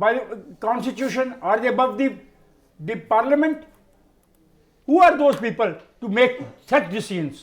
by constitution? Are they above the parliament? Who are those people to make such decisions?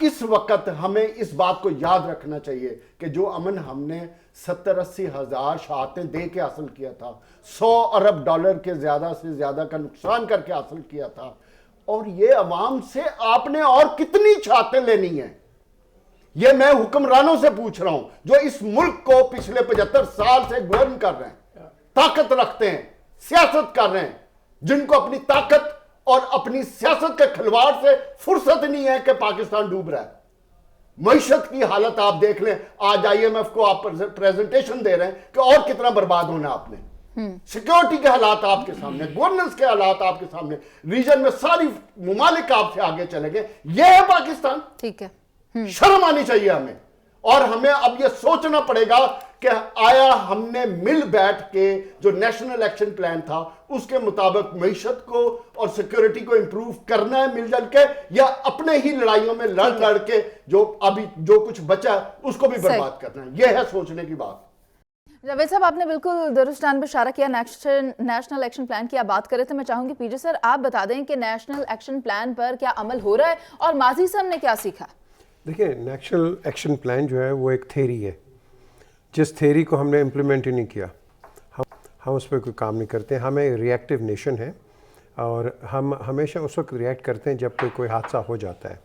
اس وقت ہمیں اس بات کو یاد رکھنا چاہیے کہ جو امن ہم نے 70-80 ہزار شہادتیں دے کے حاصل کیا تھا, 100 ارب ڈالر کے زیادہ سے زیادہ کا نقصان کر کے حاصل کیا تھا, اور یہ عوام سے آپ نے اور کتنی شہادتیں لینی ہیں؟ یہ میں حکمرانوں سے پوچھ رہا ہوں جو اس ملک کو پچھلے 75 سال سے گورن کر رہے ہیں, طاقت رکھتے ہیں, سیاست کر رہے ہیں, جن کو اپنی طاقت اور اپنی سیاست کے کھلواڑ سے فرصت نہیں ہے کہ پاکستان ڈوب رہا ہے. معیشت کی حالت آپ دیکھ لیں, آج آئی ایم ایف کو آپ پریزنٹیشن دے رہے ہیں کہ اور کتنا برباد ہونا آپ نے. سیکیورٹی کے حالات آپ کے سامنے, گورننس کے حالات آپ کے سامنے, ریجن میں ساری ممالک آپ سے آگے چلے گئے. یہ ہے پاکستان. ٹھیک ہے, شرم آنی چاہیے ہمیں, اور ہمیں اب یہ سوچنا پڑے گا کہ آیا ہم نے مل بیٹھ کے جو نیشنل ایکشن پلان تھا اس کے مطابق معیشت کو اور سیکیورٹی کو امپروو کرنا ہے مل جل کے, یا اپنے ہی لڑائیوں میں لڑ کے جو ابھی جو کچھ بچا ہے اس کو بھی برباد کرنا ہے. یہ ہے سوچنے کی بات. جاوید صاحب, آپ نے بالکل درست جان پہ اشارہ کیا. نیشنل ایکشن پلان کی آپ بات کریں تو میں چاہوں گی پی جے سر آپ بتا دیں کہ نیشنل ایکشن پلان پر کیا عمل ہو رہا ہے اور ماضی سے ہم نے کیا سیکھا؟ دیکھیں, نیشنل ایکشن پلان جو ہے وہ ایک تھیری ہے, جس تھیری کو ہم نے امپلیمنٹ ہی نہیں کیا, ہم اس پہ کوئی کام نہیں کرتے. ہم ایک ری ایکٹیو نیشن ہے اور ہم ہمیشہ اس وقت ری ایکٹ کرتے ہیں جب کوئی حادثہ ہو جاتا ہے,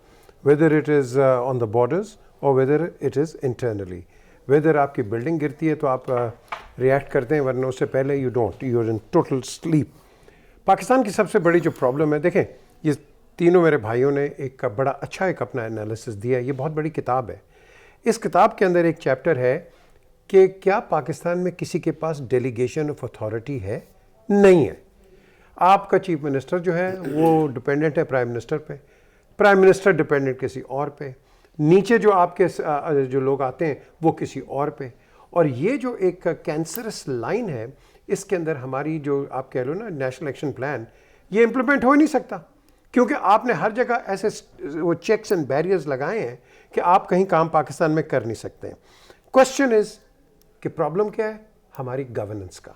whether it is on the borders اور whether it is internally. Whether آپ کی بلڈنگ گرتی ہے تو آپ ری ایکٹ کرتے ہیں, ورنہ اس سے پہلے you don't, you are in total sleep. Pakistan کی سب سے بڑی جو پرابلم ہے, دیکھیں یہ تینوں میرے بھائیوں نے ایک بڑا اچھا ایک اپنا انالیسس دیا ہے. یہ بہت بڑی کتاب ہے. اس کتاب کے اندر ایک چیپٹر ہے کہ کیا پاکستان میں کسی کے پاس ڈیلیگیشن آف اتھارٹی ہے؟ نہیں ہے. آپ کا چیف منسٹر جو ہے وہ ڈپینڈنٹ ہے پرائم منسٹر پہ, پرائم منسٹر ڈپینڈنٹ کسی اور پہ, نیچے جو آپ کے جو لوگ آتے ہیں وہ کسی اور پہ. اور یہ جو ایک کینسرس لائن ہے, اس کے اندر ہماری جو آپ کہہ لو نا نیشنل ایکشن پلان, یہ امپلیمنٹ ہو ہی نہیں سکتا, کیونکہ آپ نے ہر جگہ ایسے وہ چیکس اینڈ بیریئرز لگائے ہیں کہ آپ کہیں کام پاکستان میں کر نہیں سکتے ہیں. کوشچن از کہ پرابلم کیا ہے؟ ہماری گورننس کا.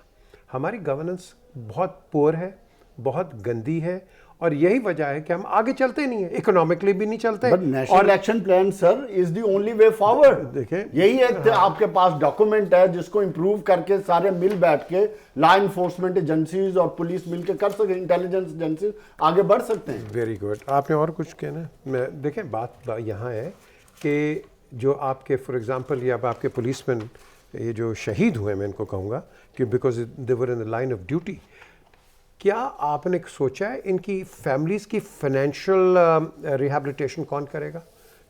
ہماری گورننس بہت پور ہے, بہت گندی ہے, اور یہی وجہ ہے کہ ہم آگے چلتے نہیں ہیں, اکنامکلی بھی نہیں چلتے. National action plan sir is the only way forward. دیکھیں, یہی ایک آپ کے پاس ڈاکومنٹ ہے جس کو امپروو کر کے سارے مل بیٹھ کے لا انفورسمنٹ ایجنسیز اور پولیس مل کے کر سکتے, انٹیلیجنس ایجنسیز آگے بڑھ سکتے ہیں. Very good. آپ نے اور کچھ کہنا ہے؟ دیکھیں بات یہاں ہے کہ جو آپ کے فار ایگزامپل یہ اب آپ کے پولیس مین یہ جو شہید ہوئے, میں ان کو کہوں گا کہ because they were in the line of duty, کیا آپ نے سوچا ہے ان کی فیملیز کی فائنینشیل ریہیبلیٹیشن کون کرے گا؟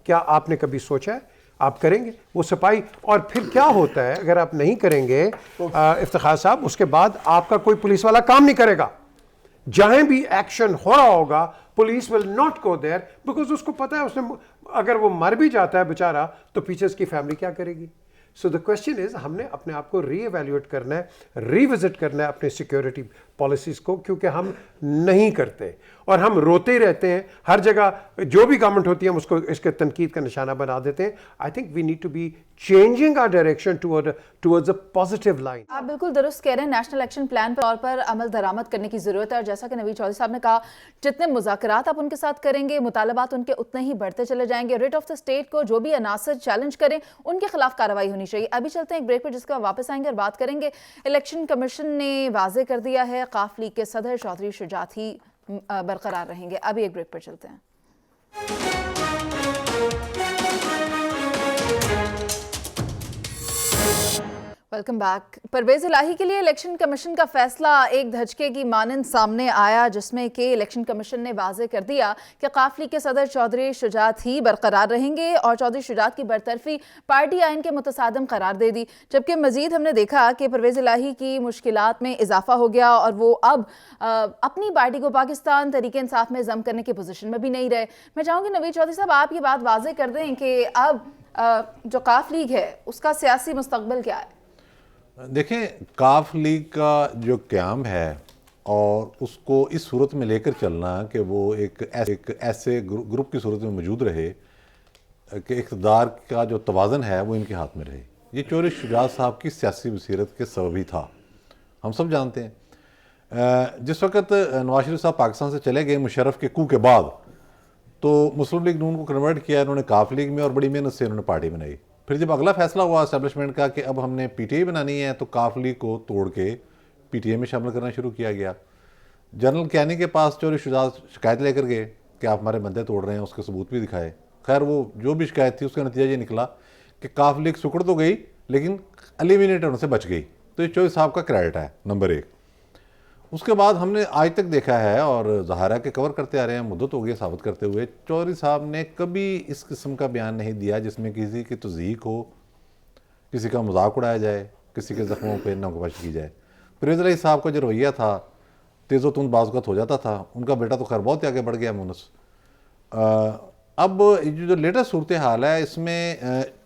کیا آپ نے کبھی سوچا ہے؟ آپ کریں گے وہ صفائی؟ اور پھر کیا ہوتا ہے اگر آپ نہیں کریں گے افتخار صاحب, اس کے بعد آپ کا کوئی پولیس والا کام نہیں کرے گا. جہاں بھی ایکشن ہو رہا ہوگا police will not go there, because اس کو پتہ ہے اس نے اگر وہ مر بھی جاتا ہے بیچارہ تو پیچھے اس کی فیملی کیا کرے گی. سو دا کوشچن از, ہم نے اپنے آپ کو ری ایویلیویٹ کرنا ہے, ری وزٹ کرنا ہے اپنے سیکیورٹی پالیسیز کو, کیونکہ ہم نہیں کرتے اور ہم روتے ہی رہتے ہیں. ہر جگہ جو بھی گورنمنٹ ہوتی ہے ہم اس کو اس کے تنقید کا نشانہ بنا دیتے ہیں. I think we need to be changing our direction towards a positive line. آپ بالکل درست کہہ رہے ہیں, نیشنل ایکشن پلان پر عمل درآمد کرنے کی ضرورت ہے, اور جیسا کہ نوید چودھری صاحب نے کہا جتنے مذاکرات آپ ان کے ساتھ کریں گے مطالبات ان کے اتنے ہی بڑھتے چلے جائیں گے. ریٹ آف دا اسٹیٹ کو جو بھی عناصر چیلنج کریں ان کے خلاف کارروائی ہونی چاہیے. ابھی چلتے ہیں ایک بریک پر, جس کا واپس آئیں گے اور بات کریں گے. الیکشن کمیشن نے واضح کر دیا ہے قاف لیگ کے صدر چودھری شجاعت ہی برقرار رہیں گے. ابھی ایک بریک پر چلتے ہیں. Welcome back. پرویز الہی کے لیے الیکشن کمیشن کا فیصلہ ایک دھچکے کی مانند سامنے آیا, جس میں کہ الیکشن کمیشن نے واضح کر دیا کہ قاف لیگ کے صدر چودھری شجاعت ہی برقرار رہیں گے اور چودھری شجاعت کی برطرفی پارٹی آئین کے متصادم قرار دے دی. جبکہ مزید ہم نے دیکھا کہ پرویز الہی کی مشکلات میں اضافہ ہو گیا اور وہ اب اپنی پارٹی کو پاکستان تحریک انصاف میں ضم کرنے کی پوزیشن میں بھی نہیں رہے. میں چاہوں گی نوید چودھری صاحب آپ یہ بات واضح کر دیں کہ اب جو قاف لیگ ہے اس کا سیاسی مستقبل کیا ہے؟ دیکھیں, قاف لیگ کا جو قیام ہے اور اس کو اس صورت میں لے کر چلنا کہ وہ ایک ایسے گروپ کی صورت میں موجود رہے کہ اقتدار کا جو توازن ہے وہ ان کے ہاتھ میں رہے, یہ چودھری شجاعت صاحب کی سیاسی بصیرت کے سبب ہی تھا. ہم سب جانتے ہیں جس وقت نواز شریف صاحب پاکستان سے چلے گئے مشرف کے کو کے بعد, تو مسلم لیگ نون کو کنورٹ کیا انہوں نے کاف لیگ میں اور بڑی محنت سے انہوں نے پارٹی بنائی. پھر جب اگلا فیصلہ ہوا اسٹیبلشمنٹ کا کہ اب ہم نے پی ٹی آئی بنانی ہے تو کاف لیگ کو توڑ کے پی ٹی آئی میں شامل کرنا شروع کیا گیا. جنرل کیانی کے پاس چوری شجاعت شکایت لے کر گئے کہ آپ ہمارے بندے توڑ رہے ہیں, اس کے ثبوت بھی دکھائے. خیر وہ جو بھی شکایت تھی اس کا نتیجہ یہ نکلا کہ کاف لیگ سکڑ تو گئی لیکن ایلیمینیٹ ہونے سے بچ گئی. تو یہ چوہدری صاحب کا کریڈٹ ہے نمبر 1. اس کے بعد ہم نے آج تک دیکھا ہے اور ظاہرہ کے کور کرتے آ رہے ہیں, مدت ہو گئی ثابت کرتے ہوئے, چوہدری صاحب نے کبھی اس قسم کا بیان نہیں دیا جس میں کسی کی تضحیق ہو, کسی کا مذاق اڑایا جائے, کسی کے زخموں پہ نگہباشی کی جائے. پرویز الہی صاحب کا جو رویہ تھا تیز و تند بعض اوقات ہو جاتا تھا. ان کا بیٹا تو خیر بہت آگے بڑھ گیا مونس. اب جو لیٹسٹ صورتحال ہے اس میں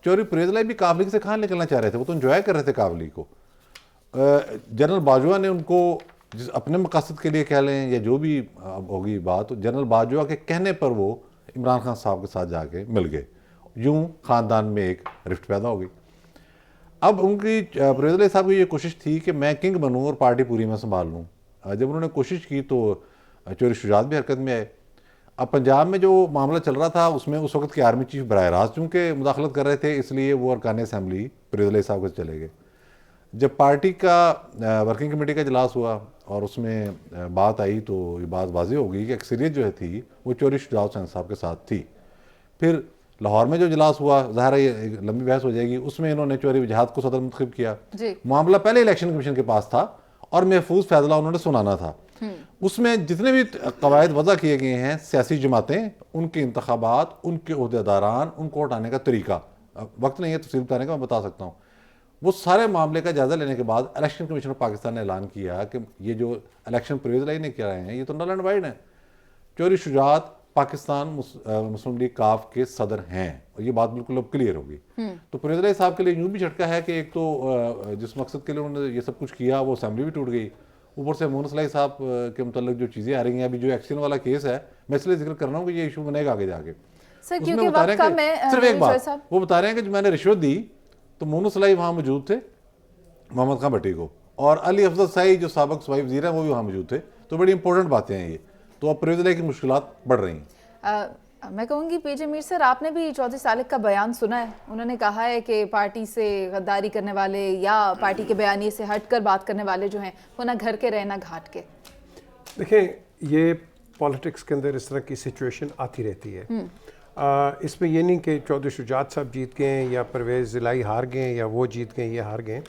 چوہدری پرویز الہی بھی کاف لیگ سے کہاں نکلنا چاہ رہے تھے, وہ تو انجوائے کر رہے تھے کاف لیگ کو. جنرل باجوہ نے ان کو جس اپنے مقاصد کے لیے کہہ لیں یا جو بھی ہوگی بات, جنرل باجوہ کے کہنے پر وہ عمران خان صاحب کے ساتھ جا کے مل گئے. یوں خاندان میں ایک رفٹ پیدا ہو گئی. اب ان کی پرویز الہی صاحب کی یہ کوشش تھی کہ میں کنگ بنوں اور پارٹی پوری میں سنبھال لوں. جب انہوں نے کوشش کی تو چوہدری شجاعت بھی حرکت میں آئے. اب پنجاب میں جو معاملہ چل رہا تھا اس میں اس وقت کے آرمی چیف براہ راست چونکہ مداخلت کر رہے تھے, اس لیے وہ ارکان اسمبلی پرویز الہی صاحب کے چلے گئے. جب پارٹی کا ورکنگ کمیٹی کا اجلاس ہوا اور اس میں بات آئی تو یہ بات واضح ہو گئی کہ اکثریت جو ہے تھی وہ چوہدری شجاعت حسین صاحب کے ساتھ تھی. پھر لاہور میں جو اجلاس ہوا, ظاہر ہے یہ لمبی بحث ہو جائے گی, اس میں انہوں نے چوہدری وجاہت کو صدر منتخب کیا. معاملہ پہلے الیکشن کمیشن کے پاس تھا اور محفوظ فیصلہ انہوں نے سنانا تھا. اس میں جتنے بھی قواعد وضع کیے گئے ہیں, سیاسی جماعتیں, ان کے انتخابات, ان کے عہدیداران, ان کو ہٹانے کا طریقہ, وقت نہیں ہے تفصیل بتانے کا, میں بتا سکتا ہوں. وہ سارے معاملے کا جائزہ لینے کے بعد الیکشن کمیشن آف پاکستان نے اعلان کیا کہ یہ جو الیکشن پرویز الہی نے کیا رہے ہیں یہ تو نل اینڈ وائڈ ہیں. چوہدری شجاعت پاکستان مسلم لیگ کاف کے صدر ہیں اور یہ بات بالکل اب کلیئر ہوگی. تو پرویز الہی صاحب کے لیے یوں بھی جھٹکا ہے کہ ایک تو جس مقصد کے لیے انہوں نے یہ سب کچھ کیا وہ اسمبلی بھی ٹوٹ گئی, اوپر سے مونس الہی صاحب کے متعلق جو چیزیں آ رہی ہیں, ابھی جو ایکسین والا کیس ہے, میں اس لیے ذکر کر رہا ہوں کہ یہ ایشو بنے گا آگے جا کے. صرف ایک بات وہ بتا رہے ہیں کہ جو میں نے رشوت دی تو مونس الہی وہاں موجود تھے محمد خان بھٹی کو, اور علی افضل سائی جو سابق صوبائی وزیر ہیں وہ بھی وہاں موجود تھے. تو بڑی امپورٹنٹ باتیں ہیں یہ. تو اب پرویز الہی کی مشکلات بڑھ رہی ہیں. میں کہوں گی پی جے میر سر, آپ نے بھی چوہدری صالح کا بیان سنا ہے. انہوں نے کہا ہے کہ پارٹی سے غداری کرنے والے یا پارٹی کے بیانیے سے ہٹ کر بات کرنے والے جو ہیں وہ نہ گھر کے رہے نہ گھاٹ کے. دیکھیں یہ پالیٹکس کے اندر اس طرح کی سچویشن آتی رہتی ہے. اس میں یہ نہیں کہ چوہدری شجاعت صاحب جیت گئے یا پرویز الہی ہار گئے یا وہ جیت گئے یہ ہار گئے.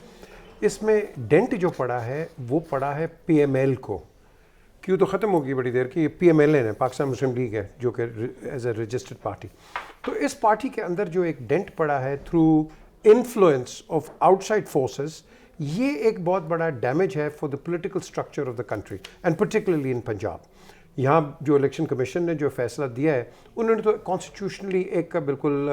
اس میں ڈینٹ جو پڑا ہے وہ پڑا ہے پی ایم ایل کو. کیوں تو ختم ہوگی بڑی دیر کی, یہ پی ایم ایل این ہے, پاکستان مسلم لیگ ہے جو کہ ایز اے رجسٹرڈ پارٹی. تو اس پارٹی کے اندر جو ایک ڈینٹ پڑا ہے through influence of out side forces, یہ ایک بہت بڑا ڈیمیج ہے for the political structure of the country and particularly in Punjab. یہاں جو الیکشن کمیشن نے جو فیصلہ دیا ہے انہوں نے تو کانسٹیٹیوشنلی ایک بالکل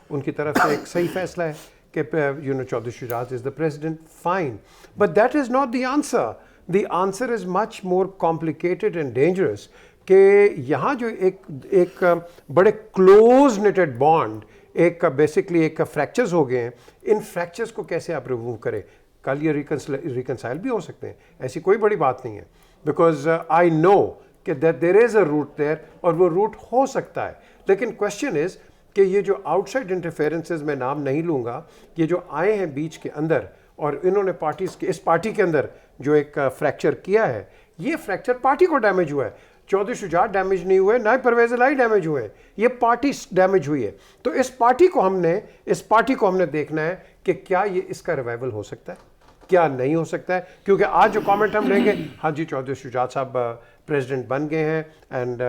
ان کی طرف سے ایک صحیح فیصلہ ہے کہ Chaudhry Shujaat is the president, fine, but that is not the answer. The answer is much more complicated and dangerous کہ یہاں جو ایک بڑے کلوز نیٹڈ بانڈ, ایک بیسکلی ایک فریکچرز ہو گئے ہیں, ان فریکچرز کو کیسے آپ ریموو کریں. کل یہ ریکنسائل بھی ہو سکتے ہیں, ایسی کوئی بڑی بات نہیں ہے, بیکاز آئی نو کہ that there is a root دیر, اور وہ روٹ ہو سکتا ہے. لیکن کوشچن از کہ یہ جو آؤٹ سائڈ انٹرفیئرنسز میں نام نہیں لوں گا, یہ جو آئے ہیں بیچ کے اندر اور انہوں نے اس پارٹی کے اندر جو ایک فریکچر کیا ہے, یہ فریکچر پارٹی کو ڈیمیج ہوا ہے. چوہدری شجاعت ڈیمیج نہیں ہوئے, نہ پرویز الہی ڈیمیج ہوئے, یہ پارٹی ڈیمیج ہوئی ہے. تو اس پارٹی کو ہم نے دیکھنا ہے کہ کیا یہ اس کا ریوائول ہو سکتا ہے, کیا نہیں ہو سکتا ہے. کیونکہ آج جو کامنٹ ہم لیں گے, ہاں جی چوہدری شجاعت صاحب پریزیڈنٹ بن گئے ہیں اینڈ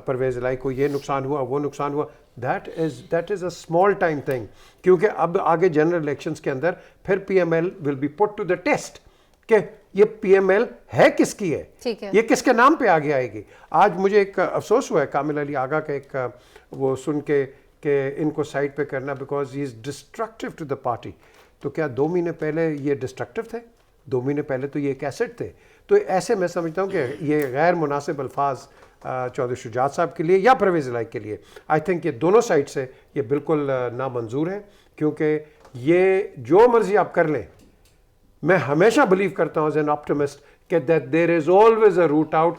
پرویز الہی کو یہ نقصان ہوا وہ نقصان ہوا, that is a small time thing. کیونکہ اب آگے جنرل الیکشنز کے اندر پھر P M L will be put to the test کہ یہ پی ایم ایل ہے کس کی ہے, یہ کس کے نام پہ آگے آئے گی. آج مجھے ایک افسوس ہوا ہے کامل علی آغا کا ایک وہ سن کے کہ ان کو سائڈ پہ کرنا because he is destructive to the party. تو کیا 2 مہینے پہلے یہ ڈسٹرکٹیو تھے؟ 2 مہینے پہلے تو یہ ایک ایسٹ تھے. تو ایسے میں سمجھتا ہوں کہ یہ غیر مناسب الفاظ چوہدری شجاعت صاحب کے لیے یا پرویز الہی کے لیے, آئی تھنک یہ دونوں سائڈ سے یہ بالکل نامنظور ہے. کیونکہ یہ جو مرضی آپ کر لیں, میں ہمیشہ بلیو کرتا ہوں ایز این آپٹمسٹ کہ that there is always a root out,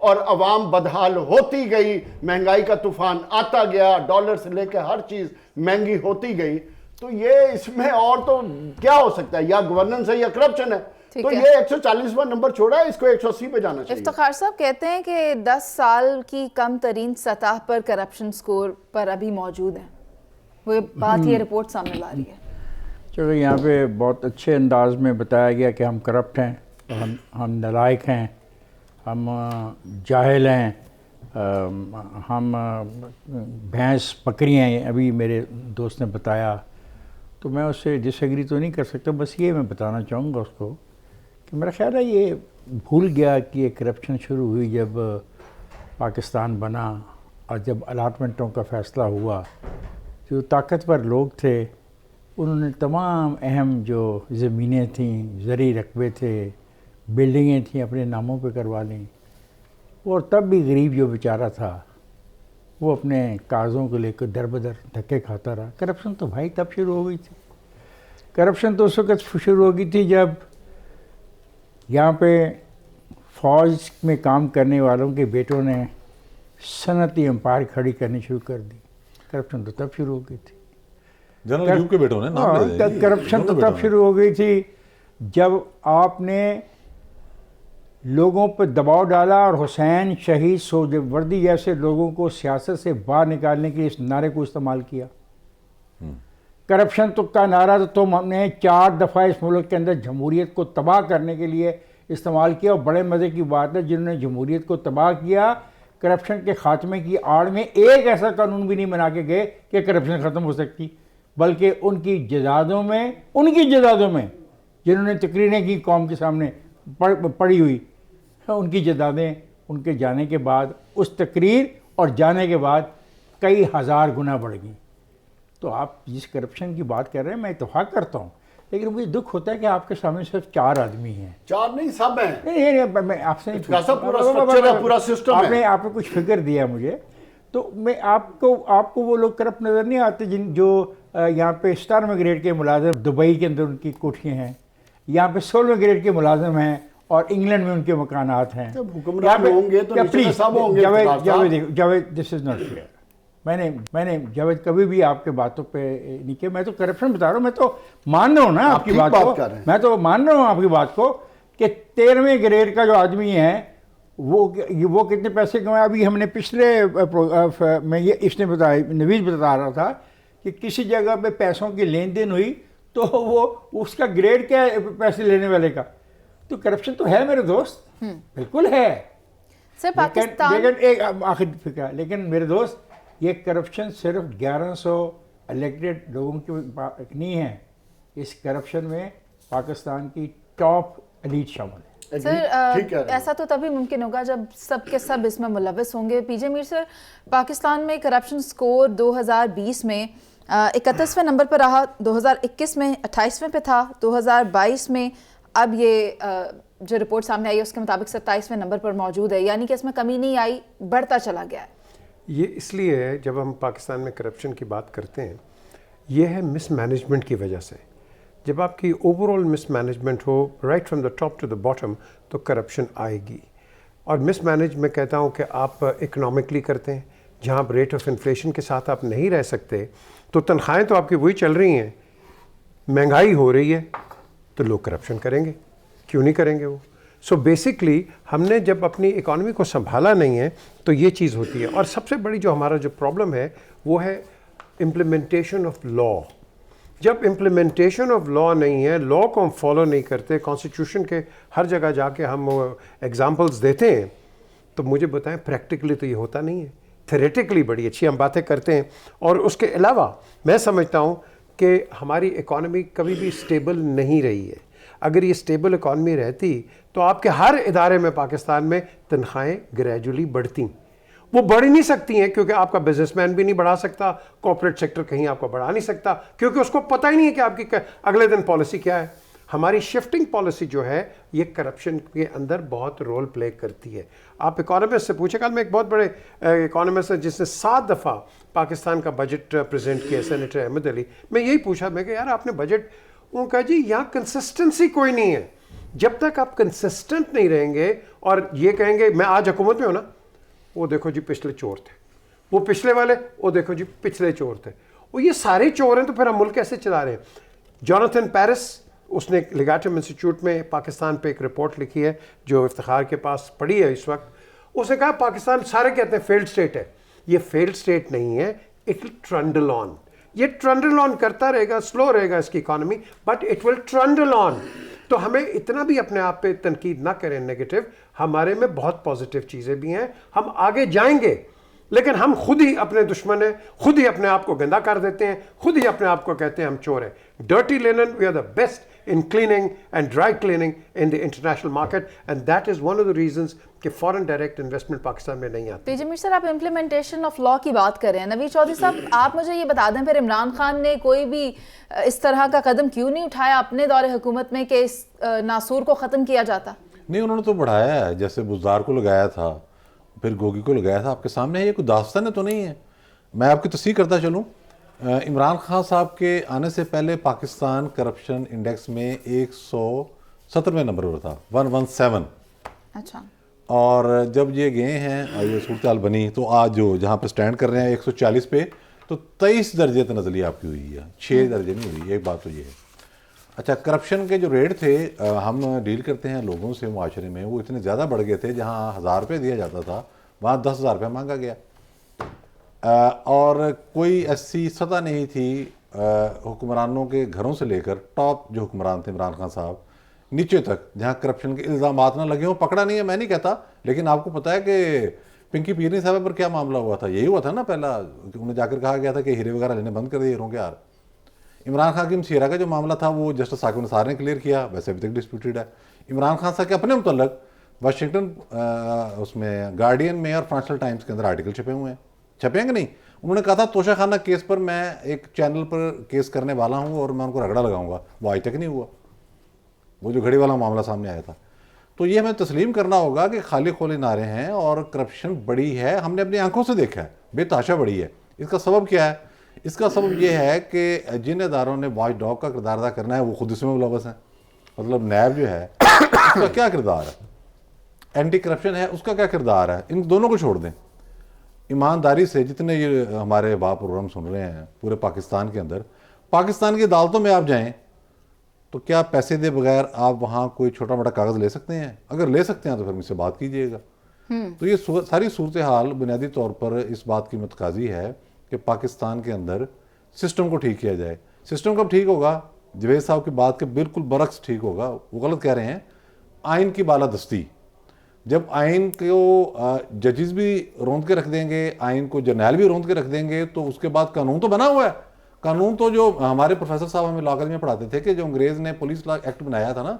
اور عوام بدحال ہوتی گئی, مہنگائی کا طوفان آتا گیا, ڈالر سے لے کے ہر چیز مہنگی ہوتی گئی. تو یہ اس میں اور تو کیا ہو سکتا ہے, یا گورننس ہے یا کرپشن ہے. تو یہ 140واں نمبر چھوڑا ہے, اس کو 180 پہ جانا چاہیے. افتخار صاحب کہتے ہیں کہ 10 سال کی کم ترین سطح پر کرپشن سکور پر ابھی موجود ہیں. وہ بات یہ رپورٹ سامنے لا رہی ہے. چلو یہاں پہ بہت اچھے انداز میں بتایا گیا کہ ہم کرپٹ ہیں, ہم نالائق ہیں, ہم جاہل ہیں, ہم بھینس بکری ہیں. ابھی میرے دوست نے بتایا تو میں اس سے ڈس ایگری تو نہیں کر سکتا. بس یہ میں بتانا چاہوں گا اس کو کہ میرا خیال ہے یہ بھول گیا کہ یہ کرپشن شروع ہوئی جب پاکستان بنا اور جب الاٹمنٹوں کا فیصلہ ہوا. جو طاقتور لوگ تھے انہوں نے تمام اہم جو زمینیں تھیں, زرعی رقبے تھے, بلڈنگیں تھیں اپنے ناموں پہ کروا لیں. اور تب بھی غریب جو بیچارہ تھا وہ اپنے کاغذوں کو لے کر در بدر دھکے کھاتا رہا. کرپشن تو بھائی تب شروع ہو گئی تھی. کرپشن تو اس وقت شروع ہو گئی تھی جب یہاں پہ فوج میں کام کرنے والوں کے بیٹوں نے صنعتی امپائر کھڑی کرنی شروع کر دی. کرپشن تو تب شروع ہو گئی تھی. جنرل ایوب کے بیٹوں نے نام لے دیا. کرپشن تو تب شروع ہو گئی تھی جب آپ نے لوگوں پہ دباؤ ڈالا اور حسین شہید سہروردی جیسے لوگوں کو سیاست سے باہر نکالنے کے لیے اس نعرے کو استعمال کیا. کرپشن تو کا نعرہ تو تم نے 4 دفعہ اس ملک کے اندر جمہوریت کو تباہ کرنے کے لیے استعمال کیا. اور بڑے مزے کی بات ہے جنہوں نے جمہوریت کو تباہ کیا کرپشن کے خاتمے کی آڑ میں ایک ایسا قانون بھی نہیں بنا کے گئے کہ کرپشن ختم ہو سکتی, بلکہ ان کی جدادوں میں جنہوں نے تقریریں کی قوم کے سامنے پڑی ہوئی, ان کی جدادیں ان کے جانے کے بعد اس تقریر اور جانے کے بعد کئی ہزار گنا بڑھ گئی. تو آپ جس کرپشن کی بات کر رہے ہیں میں اتفاق کرتا ہوں, لیکن مجھے دکھ ہوتا ہے کہ آپ کے سامنے صرف 4 آدمی ہیں. 4 نہیں, سب ہیں. نہیں میں آپ سے پورا سسٹم آپ نے کچھ فکر دیا مجھے, تو میں آپ کو وہ لوگ کرپٹ نظر نہیں آتے جو یہاں پہ 17ویں گریڈ کے ملازم دبئی کے اندر ان کی کوٹھیاں ہیں, یہاں پہ 16ویں گریڈ کے ملازم ہیں اور انگلینڈ میں ان کے مکانات ہیں. جاوید دس از ناٹ فیئر. میں نے جاوید کبھی بھی آپ کے باتوں پہ نہیں کیا. میں تو کرپشن بتا رہا ہوں, میں تو مان رہا ہوں نا آپ کی بات کو, میں تو مان رہا ہوں آپ کی بات کو کہ 13ویں گریڈ کا جو آدمی ہے وہ کتنے پیسے کمائے. ابھی ہم نے پچھلے میں یہ اس نے بتایا, نویز بتا رہا تھا کہ کسی جگہ پہ پیسوں کی لین دین ہوئی تو وہ اس کا گریڈ کیا ہے پیسے لینے والے کا. تو کرپشن تو ہے میرے دوست, بالکل ہے. سر پاکستان لیکن ایک آخر فکر, لیکن میرے دوست یہ کرپشن صرف 1100 الیکٹڈ لوگوں کی نہیں ہے. اس کرپشن میں پاکستان کی ٹاپ ایلیٹ شامل ہے. سر ایسا تو تبھی ممکن ہوگا جب سب کے سب اس میں ملوث ہوں گے. پی جے میر سر, پاکستان میں کرپشن سکور 2020 میں 31ویں نمبر پر رہا, 2021 میں 28ویں پہ تھا, 2022 میں اب یہ جو رپورٹ سامنے آئی ہے اس کے مطابق 27ویں نمبر پر موجود ہے. یعنی کہ اس میں کمی نہیں آئی, بڑھتا چلا گیا ہے. یہ اس لیے ہے جب ہم پاکستان میں کرپشن کی بات کرتے ہیں, یہ ہے مس مینجمنٹ کی وجہ سے. جب آپ کی اوور آل مس مینجمنٹ ہو right from the top to the bottom تو کرپشن آئے گی. اور مس مینج میں کہتا ہوں کہ آپ اکنامکلی کرتے ہیں, جہاں آپ ریٹ آف انفلیشن کے ساتھ آپ نہیں رہ سکتے تو تنخواہیں تو آپ کی وہی چل رہی ہیں, مہنگائی ہو رہی ہے تو لوگ کرپشن کریں گے, کیوں نہیں کریں گے وہ. سو بیسکلی ہم نے جب اپنی اکانومی کو سنبھالا نہیں ہے تو یہ چیز ہوتی ہے. اور سب سے بڑی جو ہمارا جو پرابلم ہے وہ ہے امپلیمنٹیشن آف لا. جب امپلیمنٹیشن آف لا نہیں ہے, لا کو ہم فالو نہیں کرتے, کانسٹیٹیوشن کے ہر جگہ جا کے ہم ایگزامپلس دیتے ہیں, تو مجھے بتائیں پریکٹیکلی تو یہ ہوتا نہیں ہے. تھیریٹیکلی بڑی اچھی ہم باتیں کرتے ہیں, اور اس کے علاوہ میں سمجھتا ہوں کہ ہماری اکانومی کبھی بھی اسٹیبل نہیں رہی ہے. اگر یہ اسٹیبل اکانومی رہتی تو آپ کے ہر ادارے میں پاکستان میں تنخواہیں گریجولی بڑھتی. وہ بڑھ ہی نہیں سکتی ہیں کیونکہ آپ کا بزنس مین بھی نہیں بڑھا سکتا, کارپوریٹ سیکٹر کہیں آپ کو بڑھا نہیں سکتا کیونکہ اس کو پتہ ہی نہیں ہے کہ آپ کی اگلے دن پالیسی کیا ہے. ہماری شفٹنگ پالیسی جو ہے یہ کرپشن کے اندر بہت رول پلے کرتی ہے. آپ اکانومسٹ سے پوچھے, کل میں ایک بہت بڑے اکانومسٹ ہے جس نے 7 دفعہ پاکستان کا بجٹ پریزنٹ کیا, سینیٹر احمد علی. میں یہی پوچھا, میں کہ یار آپ نے بجٹ, انہوں نے کہا جی یہاں کنسسٹنسی کوئی نہیں ہے. جب تک آپ کنسسٹنٹ نہیں رہیں گے اور یہ کہیں گے میں آج حکومت میں ہوں نا, وہ دیکھو جی پچھلے چور تھے, وہ پچھلے والے وہ دیکھو جی پچھلے چور تھے, وہ یہ سارے چور ہیں, تو پھر ہم ملک کیسے چلا رہے ہیں؟ جوناتھن پیرس, اس نے لیگاٹم انسٹیٹیوٹ میں پاکستان پہ ایک رپورٹ لکھی ہے جو افتخار کے پاس پڑھی ہے اس وقت. اس نے کہا پاکستان سارے کہتے ہیں فیلڈ سٹیٹ ہے, یہ فیلڈ سٹیٹ نہیں ہے, اٹ ول ٹرنڈل آن. یہ ٹرنڈل آن کرتا رہے گا, سلو رہے گا اس کی اکانومی, بٹ اٹ ول ٹرنڈل آن. تو ہمیں اتنا بھی اپنے آپ پہ تنقید نہ کریں نیگیٹو, ہمارے میں بہت پازیٹیو چیزیں بھی ہیں, ہم آگے جائیں گے, لیکن ہم خود ہی اپنے دشمن ہیں, خود ہی اپنے آپ کو گندا کر دیتے ہیں, خود ہی اپنے آپ کو کہتے ہیں ہم چور ہیں. Dirty linen, we are the best in cleaning and dry cleaning in the international market, and that is one of the reasons کہ foreign direct investment پاکستان میں نہیں آتی. پی جے میر سر, آپ امپلیمنٹیشن آف لا کی بات کر رہے ہیں. نوید چودھری صاحب, آپ مجھے یہ بتا دیں پھر عمران خان نے کوئی بھی اس طرح کا قدم کیوں نہیں اٹھایا اپنے دور حکومت میں کہ اس ناسور کو ختم کیا جاتا؟ نہیں, انہوں نے تو بڑھایا ہے, جیسے بزدار کو لگایا تھا, پھر گوگی کو لگایا تھا, آپ کے سامنے ہے, یہ کوئی داستان تو نہیں ہے. میں آپ کی تصحیح کرتا چلوں, عمران خان صاحب کے آنے سے پہلے پاکستان کرپشن انڈیکس میں 170ویں نمبر پر تھا, 117. اچھا. اور جب یہ گئے ہیں اور یہ صورتحال بنی, تو آج جو جہاں پہ سٹینڈ کر رہے ہیں 140 پہ, تو 23 درجے تنزلی آپ کی ہوئی ہے, 6 درجے نہیں ہوئی. ایک بات تو یہ ہے. اچھا, کرپشن کے جو ریٹ تھے, ہم ڈیل کرتے ہیں لوگوں سے معاشرے میں, وہ اتنے زیادہ بڑھ گئے تھے, جہاں 1000 روپے دیا جاتا تھا وہاں 10,000 روپے مانگا گیا. اور کوئی ایسی سطح نہیں تھی حکمرانوں کے گھروں سے لے کر ٹاپ جو حکمران تھے عمران خان صاحب نیچے تک, جہاں کرپشن کے الزامات نہ لگے ہوں. پکڑا نہیں ہے میں نہیں کہتا, لیکن آپ کو پتہ ہے کہ پنکی پیرنی صاحب پر کیا معاملہ ہوا تھا؟ یہی ہوا تھا نا پہلا, انہیں جا کر کہا گیا تھا کہ ہیرے وغیرہ لینے بند کر دیے ہیروں کے یار. عمران خان کی مسیرہ کا جو معاملہ تھا وہ جسٹس ثاقب نثار نے کلیئر کیا, ویسے ابھی تک ڈسپیوٹیڈ ہے. عمران خان صاحب کے اپنے متعلق واشنگٹن اس میں گارڈین میں اور فائنانشل ٹائمز کے اندر آرٹیکل چھپے ہوئے ہیں, چھپے ہیں کہ نہیں؟ انہوں نے کہا تھا توشہ خانہ کیس پر میں ایک چینل پر کیس کرنے والا ہوں اور میں ان کو رگڑا لگاؤں گا. وہ آج تک نہیں ہوا, وہ جو گھڑی والا معاملہ سامنے آیا تھا. تو یہ ہمیں تسلیم کرنا ہوگا کہ خالی خولے نعرے ہیں اور کرپشن بڑی ہے, ہم نے اپنی آنکھوں سے دیکھا ہے, بے تحاشا بڑی ہے. اس کا سبب کیا ہے؟ اس کا سبب یہ ہے کہ جن اداروں نے واچ ڈاگ کا کردار ادا کرنا ہے وہ خود اس میں ملوث ہیں. مطلب نیب جو ہے اس کا کیا کردار ہے, اینٹی کرپشن ہے اس کا کیا کردار ہے, ان دونوں کو چھوڑ دیں. ایمانداری سے جتنے یہ ہمارے باپ پروگرام سن رہے ہیں پورے پاکستان کے اندر, پاکستان کی عدالتوں میں آپ جائیں تو کیا پیسے دے بغیر آپ وہاں کوئی چھوٹا موٹا کاغذ لے سکتے ہیں؟ اگر لے سکتے ہیں تو پھر مجھ سے بات کیجئے گا. تو یہ ساری صورتحال بنیادی طور پر اس بات کی متقاضی ہے کہ پاکستان کے اندر سسٹم کو ٹھیک کیا جائے. سسٹم کب ٹھیک ہوگا؟ جوید صاحب کی بات کے بالکل برعکس ٹھیک ہوگا. وہ غلط کہہ رہے ہیں. آئین کی بالادستی, جب آئین کو ججز بھی روند کے رکھ دیں گے, آئین کو جرنیل بھی روند کے رکھ دیں گے, تو اس کے بعد قانون تو بنا ہوا ہے. قانون تو جو ہمارے پروفیسر صاحب ہمیں لا کالج میں پڑھاتے تھے کہ جو انگریز نے پولیس لا ایکٹ بنایا تھا نا,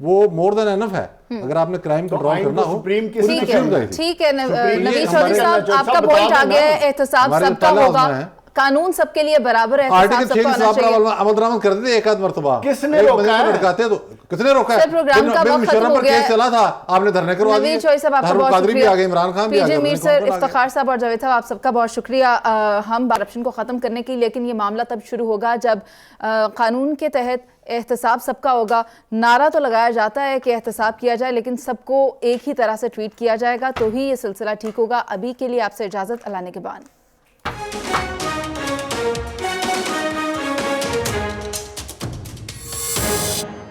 وہ مور دین انف ہے. اگر آپ نے کرائم کنٹرول کرنا ہو. ٹھیک ہے نوید چودھری صاحب, آپ کا پوائنٹ آ گیا ہے, احتساب سب کا ہوگا, قانون سب کے لیے برابر ہے, آرٹیکل 6 کے ساتھ عمل درآمد کر دیتے ایک آدھ مرتبہ. کس نے روکا ہے؟ کس نے روکا ہے؟ پروگرام کا وقت ختم ہو گیا ہے. چلا تھا, آپ نے دھرنے کروا دیے. نوید چودھری صاحب آپ کا بہت شکریہ, پی جے میر سر, افتخار صاحب اور جاوید صاحب آپ سب کا بہت شکریہ. ہم کرپشن کو ختم کرنے کی, لیکن یہ معاملہ تب شروع ہوگا جب قانون کے تحت احتساب سب کا ہوگا. نعرہ تو لگایا جاتا ہے کہ احتساب کیا جائے, لیکن سب کو ایک ہی طرح سے ٹریٹ کیا جائے گا, تو ہی یہ سلسلہ ٹھیک ہوگا. ابھی کے لیے آپ سے اجازت, اللہ نے کے بان.